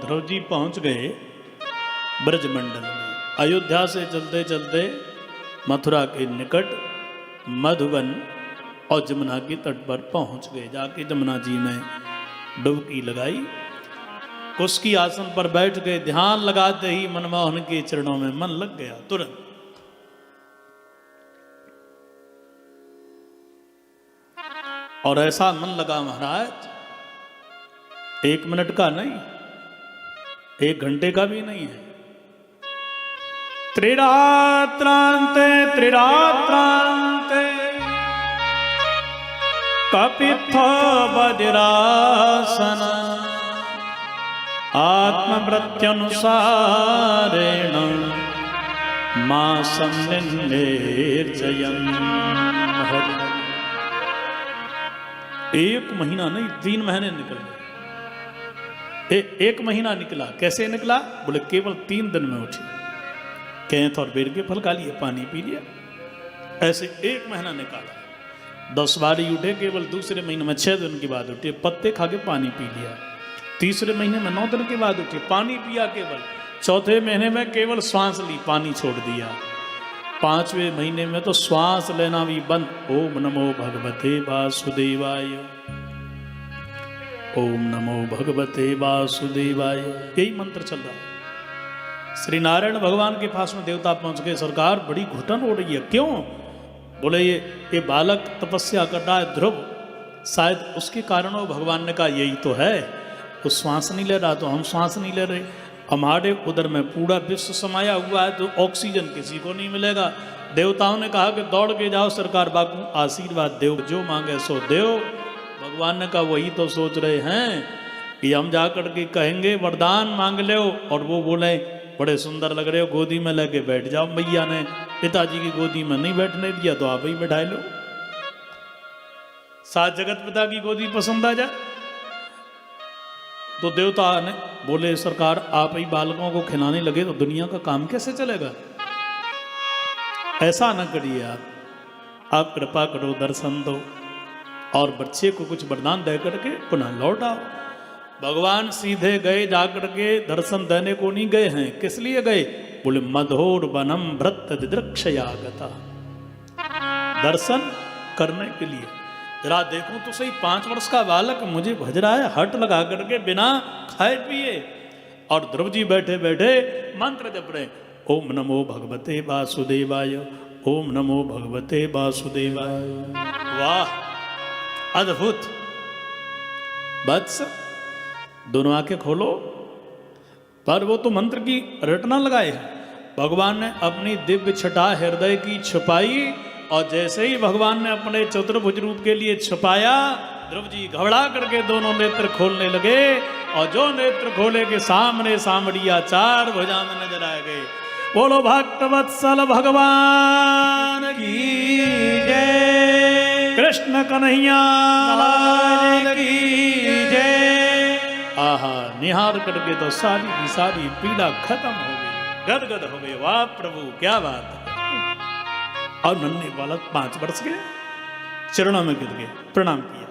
ध्रुव जी पहुंच गए ब्रजमंडल में। अयोध्या से चलते चलते मथुरा के निकट मधुबन और जमुना के तट पर पहुंच गए। जाके जमुना जी में डुबकी लगाई, कुस्की आसन पर बैठ गए। ध्यान लगाते ही मनमोहन के चरणों में मन लग गया तुरंत। और ऐसा मन लगा महाराज, 1 मिनट का नहीं, 1 घंटे का भी नहीं है। त्रिरात्रांते त्रिरात्रांते कपित्थ वज्रासन आत्मवृत्त्यनुसारेण मासं निर्जयन्। 1 महीना नहीं, 3 महीने निकल गए। 1 महीना निकला। कैसे निकला? बोले केवल 3 दिन में उठी, कैंथ और बेर के फल खा लिए, पानी पी लिया। ऐसे 1 महीना निकाला। 10 बारी उठे केवल, दूसरे महीने में 6 दिन के बाद उठे, पत्ते खा के पानी पी लिया। तीसरे महीने में 9 दिन के बाद उठे, पानी पिया केवल। चौथे महीने में केवल श्वास ली, पानी छोड़ दिया। 5वें महीने में तो श्वास लेना भी बंद। ओम नमो भगवते वासुदेवाय, ओम नमो भगवते वासुदेवाय, यही मंत्र चल रहा है। श्री नारायण भगवान के पास में देवता पहुंच गए। सरकार बड़ी घुटन हो रही है। क्यों? बोले ये बालक तपस्या कर रहा है ध्रुव, शायद उसके कारण हो। भगवान ने कहा यही तो है, वो श्वास नहीं ले रहा तो हम श्वास नहीं ले रहे। हमारे उधर में पूरा विश्व समाया हुआ है तो ऑक्सीजन किसी को नहीं मिलेगा। देवताओं ने कहा कि दौड़ के जाओ सरकार, बाबू आशीर्वाद दो, जो मांगे सो दो। भगवान ने कहा वही तो सोच रहे हैं कि हम जाकर के कहेंगे वरदान मांग लो, और वो बोले बड़े सुंदर लग रहे हो, गोदी में लेके बैठ जाओ। मैया ने पिताजी की गोदी में नहीं बैठने दिया तो आप ही बैठा लो। 7 जगत पिता की गोदी पसंद आ जाए। तो देवता ने बोले सरकार आप ही बालकों को खिलाने लगे तो दुनिया का काम कैसे चलेगा? ऐसा न करिए, आप कृपा करो, दर्शन दो, और बच्चे को कुछ वरदान दे करके पुनः लौट आओ। भगवान सीधे गए, जाकर के दर्शन देने को नहीं गए हैं। किस लिए गए? बोले मधोर वनम व्रत दिदृक्षयागता, दर्शन करने के लिए। जरा देखो तो सही, 5 वर्ष का बालक मुझे भज रहा है, हट लगा करके बिना खाए पिए। और ध्रुव जी बैठे बैठे मंत्र जप रहे, ओम नमो भगवते वासुदेवाय, ओम नमो भगवते वासुदेवाय। वाह अद्भुत। बस दोनों आंखें खोलो। पर वो तो मंत्र की रटना लगाए। भगवान ने अपनी दिव्य छटा हृदय की छुपाई, और जैसे ही भगवान ने अपने चतुर्भुज रूप के लिए छुपाया, ध्रुव जी घबरा करके दोनों नेत्र खोलने लगे। और जो नेत्र खोले के सामने सामड़िया 4 भुजा में नजर आ गए। बोलो भक्तवत्सल भगवान की जय, कृष्ण कन्हैया की जय। आहा, निहार करके तो सारी की सारी पीड़ा खत्म हो गई, गदगद हो गई। वाह प्रभु, क्या बात है। और नन्हे बालक 5 वर्ष के चरणों में गिर गए, प्रणाम किया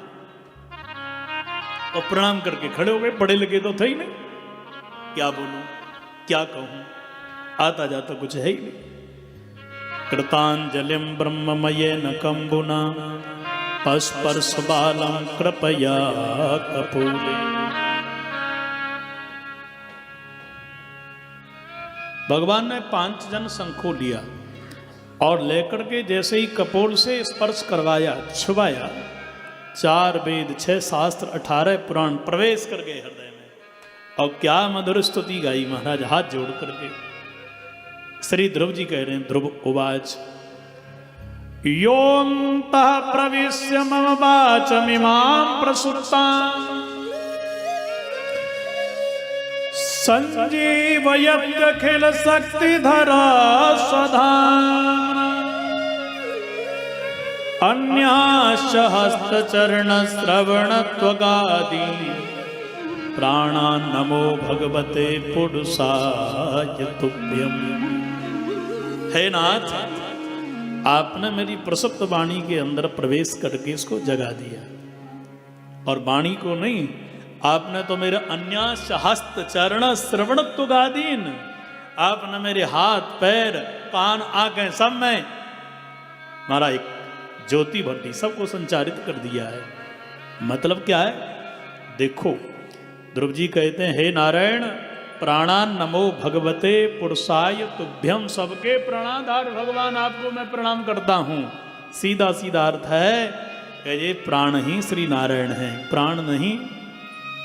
और प्रणाम करके खड़े हो गए। पढ़े लिखे तो थे ही नहीं, क्या बोलूं क्या कहूं, आता जाता कुछ है ही नहीं। कृतांजलिम ब्रह्ममयेन कंबुना पस्पर्श बालम कृपया कपूले। भगवान ने 5 जन शंखों लिया और लेकर के जैसे ही कपोल से स्पर्श करवाया, छुवाया, 4 वेद 6 शास्त्र 18 पुराण प्रवेश कर गए हृदय में। और क्या मधुर स्तुति गाई महाराज, हाथ जोड़ करके। श्री ध्रुव जी कह रहे हैं, ध्रुव उवाच योऽन्तः प्रविश्य मम वाचमिमां प्रसुप्ताम् संजीवयत्यखिल शक्तिधरा स्वधाम्ना अन्याश्च हस्तचरणश्रवणत्वगादि प्राणान् नमो भगवते पुरुषाय तुभ्यम्। हे नाथ, आपने मेरी प्रसुप्त वाणी के अंदर प्रवेश करके इसको जगा दिया, और वाणी को नहीं आपने तो मेरे अन्यास हस्त चरण श्रवण तुगादीन, आपने मेरे हाथ पैर कान आंखें सब में हमारा एक ज्योति भट्टी सबको संचारित कर दिया है। मतलब क्या है? देखो ध्रुव जी कहते हैं, हे नारायण प्राणान नमो भगवते पुरुषाय तुभ्यम, सबके प्राणाधार भगवान आपको मैं प्रणाम करता हूँ। सीधा सीधा अर्थ है कि ये प्राण ही श्री नारायण हैं। प्राण नहीं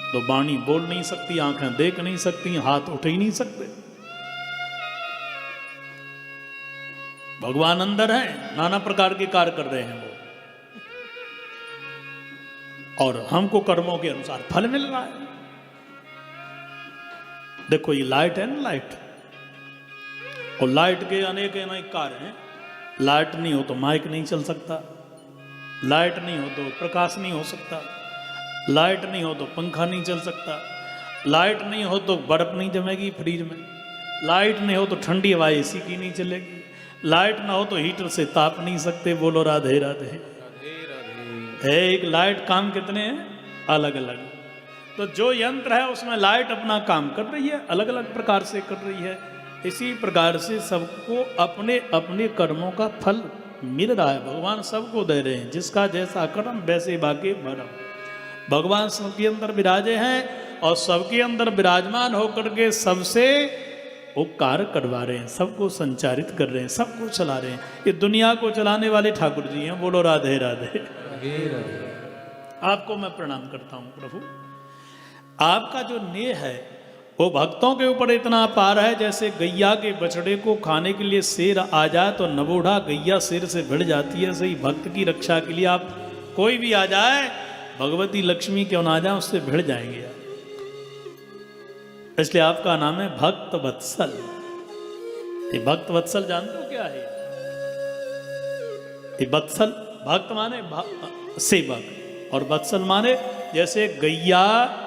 तो वाणी बोल नहीं सकती, आंखें देख नहीं सकती, हाथ उठ ही नहीं सकते। भगवान अंदर है, नाना प्रकार के कार्य कर रहे हैं वो, और हमको कर्मों के अनुसार फल मिल रहा है। देखो ये लाइट है ना, लाइट, और लाइट के अनेक अनेक कार्य हैं। लाइट नहीं हो तो माइक नहीं चल सकता, लाइट नहीं हो तो प्रकाश नहीं हो सकता, लाइट नहीं हो तो पंखा नहीं चल सकता, लाइट नहीं हो तो बर्फ नहीं जमेगी फ्रिज में, लाइट नहीं हो तो ठंडी हवा एसी की नहीं चलेगी, लाइट ना हो तो हीटर से ताप नहीं सकते। बोलो राधे राधे। है एक लाइट काम कितने हैं? अलग अलग। तो जो यंत्र है उसमें लाइट अपना काम कर रही है, अलग अलग प्रकार से कर रही है। इसी प्रकार से सबको अपने अपने कर्मों का फल मिल रहा है। भगवान सबको दे रहे हैं, जिसका जैसा कर्म वैसे बाकी भरम। भगवान सबके अंदर विराजे हैं और सबके अंदर विराजमान होकर के सबसे वो कार्य करवा रहे हैं, सबको संचारित कर रहे हैं, सबको चला रहे हैं। ये दुनिया को चलाने वाले ठाकुर जी हैं। बोलो राधे राधे। आपको मैं प्रणाम करता हूँ प्रभु। आपका जो नेह है वो भक्तों के ऊपर इतना अपार है, जैसे गैया के बछड़े को खाने के लिए शेर आ जाए तो नबूढ़ा गैया शेर से भिड़ जाती है, सही भक्त की रक्षा के लिए आप कोई भी आ जाए, भगवती लक्ष्मी क्यों ना आ जाए, उससे भिड़ जाएंगे आप। इसलिए आपका नाम है भक्त वत्सल। ये भक्त वत्सल जानते हो क्या है? ये वत्सल, भक्त माने सेवक, और वत्सल माने जैसे गैया,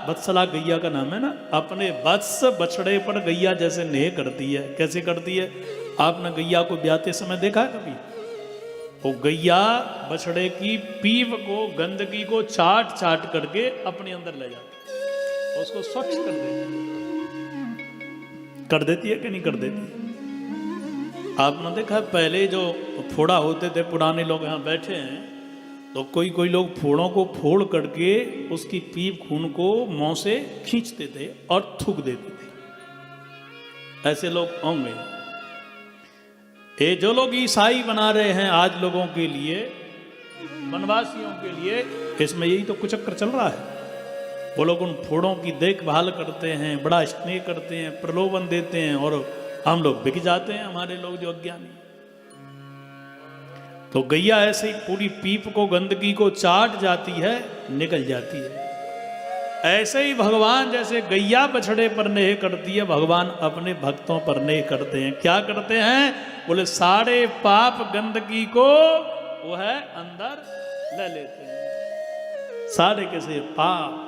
वत्सला गैया का नाम है ना, अपने वत्स बछड़े पर गैया जैसे नेह करती है। कैसे करती है? आपने गैया को ब्याहते समय देखा है कभी? वो गैया बछड़े की पीव को, गंदगी को चाट चाट करके अपने अंदर ले जाती है, उसको स्वच्छ कर देती है। कर देती है कि नहीं कर देती? आपने देखा पहले जो फोड़ा होते थे, पुराने लोग यहाँ बैठे हैं, तो कोई कोई लोग फोड़ों को फोड़ करके उसकी पीप खून को मुंह से खींचते थे और थूक देते थे। ऐसे लोग होंगे। ये जो लोग ईसाई बना रहे हैं आज लोगों के लिए, वनवासियों के लिए, इसमें यही तो कुचक्र चल रहा है। वो लोग उन फोड़ों की देखभाल करते हैं, बड़ा स्नेह करते हैं, प्रलोभन देते हैं, और हम लोग बिक जाते हैं, हमारे लोग जो अज्ञानी। तो गैया ऐसे ही पूरी पीप को, गंदगी को चाट जाती है, निकल जाती है। ऐसे ही भगवान जैसे गैया बछड़े पर नेह करती है, भगवान अपने भक्तों पर नेह करते हैं। क्या करते हैं? बोले सारे पाप गंदगी को वो है अंदर ले लेते हैं। सारे के से पाप,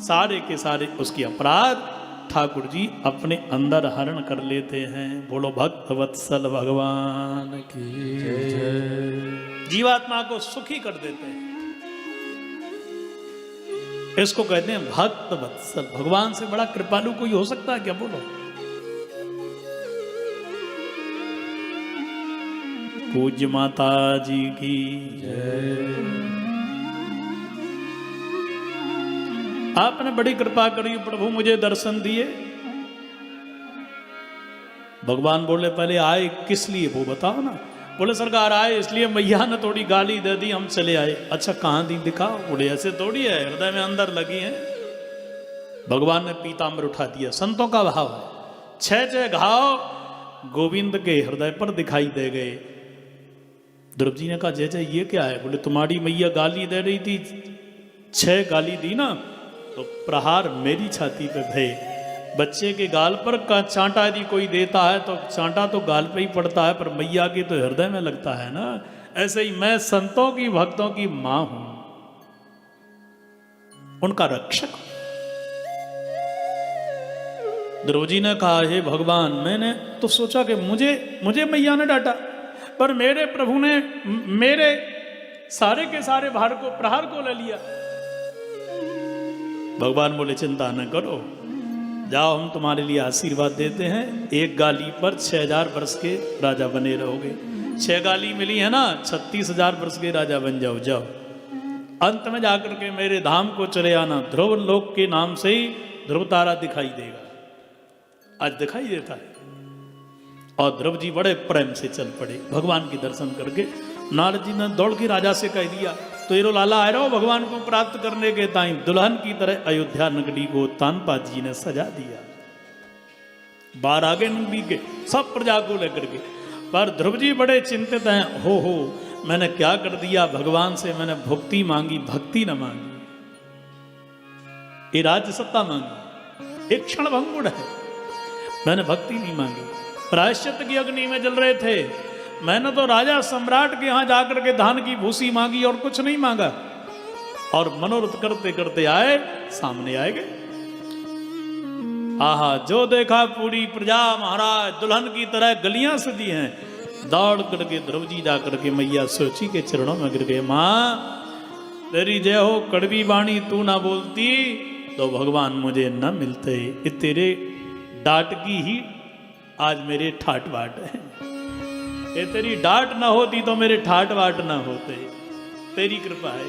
सारे के सारे उसकी अपराध ठाकुर जी अपने अंदर हरण कर लेते हैं। बोलो भक्त वत्सल भगवान की जय। जीवात्मा को सुखी कर देते हैं, इसको कहते हैं भक्त वत्सल। भगवान से बड़ा कृपालु कोई हो सकता है क्या? बोलो। पूज्य माता जी की जय। आपने बड़ी कृपा करी प्रभु, मुझे दर्शन दिए। भगवान बोले पहले आए किस लिए वो बताओ ना। बोले सरकार आए इसलिए मैया ने थोड़ी गाली दे दी, हम चले आए। अच्छा कहाँ दी दिखाओ। बोले ऐसे थोड़ी है, हृदय में अंदर लगी है। भगवान ने पीताम्बर उठा दिया। संतों का भाव है, 6 घाव गोविंद के हृदय पर दिखाई दे गए। ध्रुव जी ने कहा जय जय ये क्या है? बोले तुम्हारी मैया गाली दे रही थी, 6 गाली दी ना, तो प्रहार मेरी छाती पे भय। बच्चे के गाल पर का चांटा यदि कोई देता है तो चांटा तो गाल पे ही पड़ता है, पर मैया के तो हृदय में लगता है ना। ऐसे ही मैं संतों की, भक्तों की मां हूं, उनका रक्षक। ध्रुव जी ने कहा हे भगवान, मैंने तो सोचा कि मुझे मैया ने डांटा, पर मेरे प्रभु ने मेरे सारे के सारे प्रहार को ले लिया। भगवान बोले चिंता न करो, जाओ हम तुम्हारे लिए आशीर्वाद देते हैं, एक गाली पर 6000 वर्ष के राजा बने रहोगे। 6 गाली मिली है ना, 36,000 वर्ष के राजा बन जाओ। जाओ अंत में जाकर के मेरे धाम को चले आना, ध्रुव लोक के नाम से ही ध्रुव तारा दिखाई देगा। आज दिखाई देता है। और ध्रुव जी बड़े प्रेम से चल पड़े भगवान के दर्शन करके। नारद जी ने दौड़ के राजा से कह दिया, तो ये लाला आए रहो भगवान को प्राप्त करने के ताई दुल्हन की तरह अयोध्या नगरी को तानपाद जी ने सजा दिया। 12 आगे नगरी के सब प्रजा को लेकर के। पर ध्रुव जी बड़े चिंतित हैं, हो मैंने क्या कर दिया, भगवान से मैंने भक्ति मांगी, भक्ति न मांगी, ये राज्य सत्ता मांगी, एक क्षण भंगुर है, मैंने भक्ति नहीं मांगी। प्रायश्चित की अग्नि में जल रहे थे, मैंने तो राजा सम्राट के यहां जाकर के धान की भूसी मांगी और कुछ नहीं मांगा। और मनोरथ करते करते आए, सामने आए गए। आहा, जो देखा पूरी प्रजा महाराज दुल्हन की तरह गलियां सजी हैं। दौड़ करके ध्रुव जी जाकर के मैया सोची के चरणों में गिर गए। मां तेरी जय हो, कड़वी वाणी तू ना बोलती तो भगवान मुझे न मिलते। ये तेरे डांट की ही आज मेरे ठाट बाट है। ये तेरी डांट ना होती तो मेरे ठाट बाट ना होते। तेरी कृपा है।